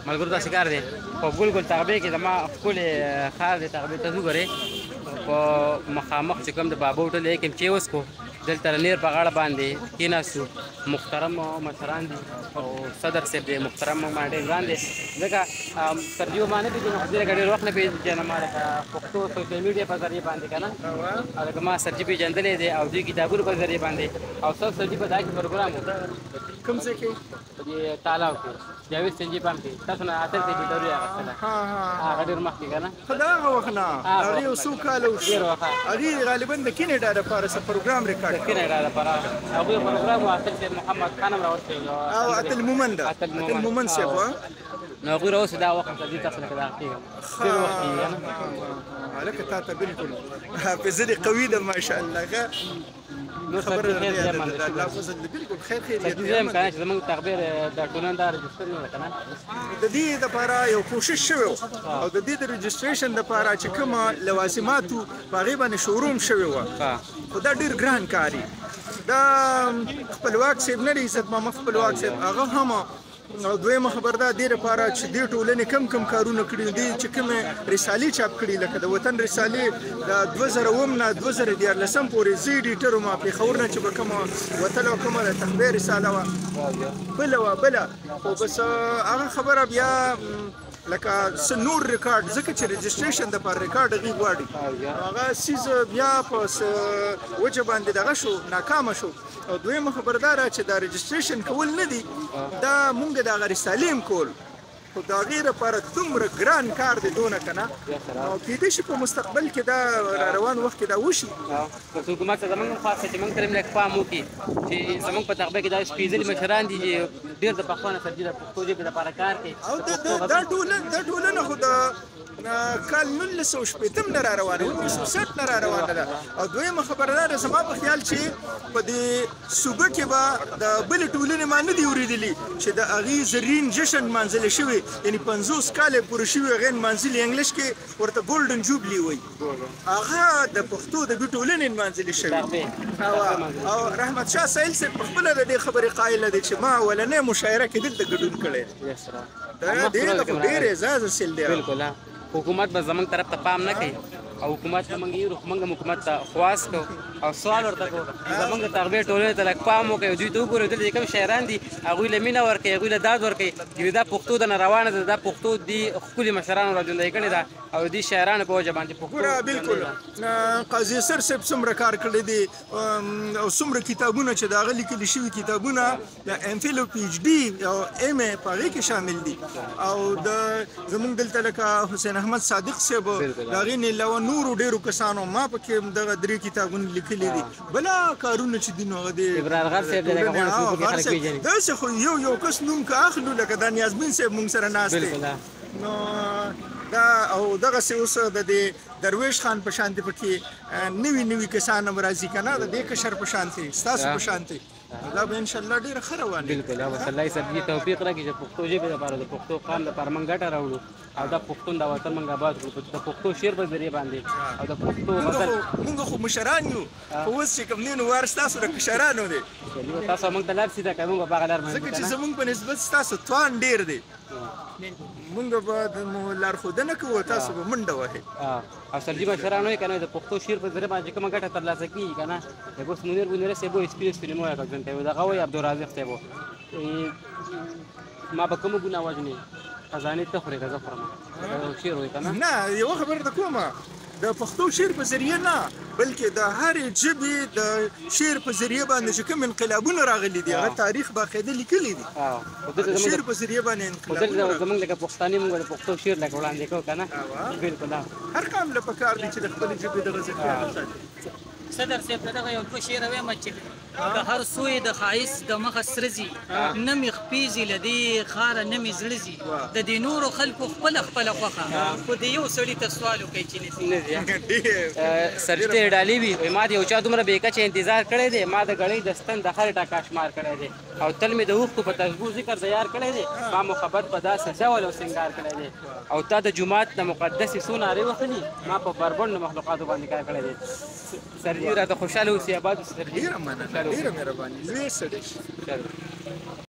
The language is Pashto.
ملګرو داسې کار دی په ګل تغبې کې زما ښکلې ښار دی تغبې ته وګورئ په مخامخ چې کوم د بابا هوټل دی کې چې اوس کو دلته نیر په غاړه باندې کېناستو محترم مشران دي او صدر صاحب دی محترم ما ډېر ګران دی ځکه ترجیح ما نه پېژنم خو ډېر ډېر وخت نه پېژنم ما لکه پښتو سوشل میډیا په ذریعه باندې که نه او لکه ما سرجي پېژندلی دی او دوی کتابونو په ذریعه باندې او سرجي په دا کې پروګرام و کوم ځای کې په دې تالاو کې جاوید سنجي پام کې تاسو نه اتل کې انټرویو اخیستله هغه ډېر مخکې که نه خو د هغه وخت نه هغې یو څو کاله وشي هغې غالبا د کینیډا دپاره څه پروګرام ریکارډ د کینیډا دپاره هغوی پروګرام و اتل صاحب محمد خان هم راوستی او اتل مومن ده اتل مومن صاحب نو هغوی راوستي دا وخت ته دې تاسو لکه دغه کېږم ډېر وخت کېږي هلکه تا ته بلکل حافظه دې قوي ده ماشاءالله نور خبره خیر دی الله فضل بالکل خیر دی زم کنه چې زمونږ تخبیر د ټولنه دا رجسټر نه کنه د دې لپاره یو کوشش شوی او د دې د رجسټریشن لپاره چې کومه لوازماتو هغې باندې شوروم شوی و خو دا ډېر ګران کاري دا خپلواک صاحب نه دی عزت ماما خپلواک صاحب هغه هم او دویمه خبر دا دې لپاره چې دې ټولنې کم کارونه کړي دي چې کومې رسالې چاپ کړي لکه د وطن رسالې د 2009 نه 2014 پورې زه ایډیټر وم پېښور نه چې به کومه وتله او کومه د تخبیر رساله وه بله خو بس هغه خبره بیا لکه څه نور ریکارډ ځکه چې رجسټریشن دپاره ریکارډ هغې غواړي هغه څیز بیا په وجه باندې دغه شو ناکامه شو او دویمه خبر دا چې دا رجسټریشن کول نه دي دا مونږ د هغه رسالې هم کول خو د هغې لپاره دومره ګران کار دی دونه که نه او کیدای شي په مستقبل کې دا روان وخت کې دا وشي بس حکومت ته زموږ هم خاص چې موږ ترې لږ پام وکړي چې زموږ په تغبه کې دا سپېڅلي مشران دي چې ډېر د پخوا نه سرجي د پښتو ژبې دپاره کار کوي او دا ټولنه خو د کال 1960 نه را روانه 1960 نه را روانه ده او دویمه خبره دا ده زما په خیال چې په دې صوبه کې به د بلې ټولنې ما نه دي اورېدلي چې د هغې زرین جشن نمانځلی شوی یعنې 50 کاله یې پوره شوي هغې نمانځلي انګلیش کې ورته ګولډن جوبلي وایي هغه د پښتو د دې ټولنې نمانځلي شوي او رحمت شاه سایل صاحب په خپله د دې خبرې قایله دی چې ما اولنۍ مشاعره کې دلته ګډون کړی دی دا ډېر اعزاز حاصل دی بالکل حکومت به زمونږ طرف ته پام نه کوي او حکومت ته موږ یو موږ حکومت ته خواست کوو او سوال ورته کوو زمونږ د تغبې ټولنې ته لږ پام وکړي دوی ته وګورئ دلته کوم شاعران دي هغوی له مینه ورکوي هغوی له داد ورکوي چې دا پښتو د نه روانه ده دا پښتو دي ښکلي مشرانو را ژوندی کړې ده او دې شاعرانو په وجه باندې پښتو بالکل قاضي اسر صاحب څومره کار کړی دی او څومره کتابونه چې د هغه لیکلي شوي کتابونه د ایم فل او پی ایچ ډي او ایم ای په هغې کې شامل دي او د زمونږ دلته لکه حسین احمد صادق صاحب د هغې نه علاوه نورو ډېرو کسانو ما پکې دغه 3 کتابونه لیکلي دي بله کارونه چې دي نو هغه د ابرار غر صاحب دی لکه غونډه کې خلک پېژني داسې خو یو کس نوم که اخلو لکه دا نیازبین صاحب مونږ سره ناست دی نو دا او دغسې اوس د دې درویش خان په شانتې پکې نوي کسان هم راځي که نه د دې کشر په شانتې ستاسو په شانتې دا به انشاءالله ډېره ښه روانه بالکل او بس الله یې سبحي توفیق راکړي چې پښتو ژبې دپاره د پښتو قام دپاره موږ ګټه راوړو او دا پښتون دا وطن موږ آباد کړو د پښتو شعر په ذریعه باندې او د پښتو غزل مونږ خو مشران یو خو اوس چې کوم دی نو وار ستاسو د کشرانو دی تاسو موږ ته لار سیده کوئ موږ به په هغه لار باندې ځکه چې زمونږ په نسبت ستاسو توان ډېر دی مونږ به لارښودنه کوو تاسو به منډه وهئ او سرجي مشران وایي که نه د پښتو شعر په ذریعه باندې کومه ګټه ترلاسه کېږي که نه لکه اوس منیر بونیره صاحب وایي سپي سپرینو وایي که ژوند ته وایي دغه وایي عبدالرازق صاحب ما به کومه ګناه وژنې خزانې ته خورې که زه خورم شعر وایي که نه نه یوه خبره ده کومه د پښتو شعر په ذریعه نه بلکې د هرې ژبې د شعر په ذریعه باندې چې کوم انقلابونه راغلي دي هغه تاریخ باقاعده لیکلی دي شعر په ذریعه باندې انقلابونه زموږ لکه پښتاني موږ د پښتو شعر لکه وړاندې کوو که نه بالکل هر قام له پکار دی چې د خپلې ژبې دغه ذخیره وساتي صدر صاحب دغه یو دوه شعر وایم چې د هر سوی د ښایست د مخه سره ځي نه مې خپېږي له دې ښاره نه مې زړه ځي د دې نورو خلکو خپله خوښه خو د یو سړي ته سوال وکړئ چې نه سرجي ته یې ډالۍ وي ما د یو چا دومره بې کچه انتظار کړی دی ما د ګړۍ د ستن د هر ټکا شمار کړی دی او تل مې د اوښکو په تسبو ذکر تیار کړی دی ما محبت په داسې ډول او سینګار کړی دی او تا د جومات د مقدسې څو نارې وهلي ما په بربنډو مخلوقاتو باندې کار کړی دی سرجي راته خوشحاله اوسي آباد اوسي سرجي ډېره مننه ډېره مهرباني لوی سړی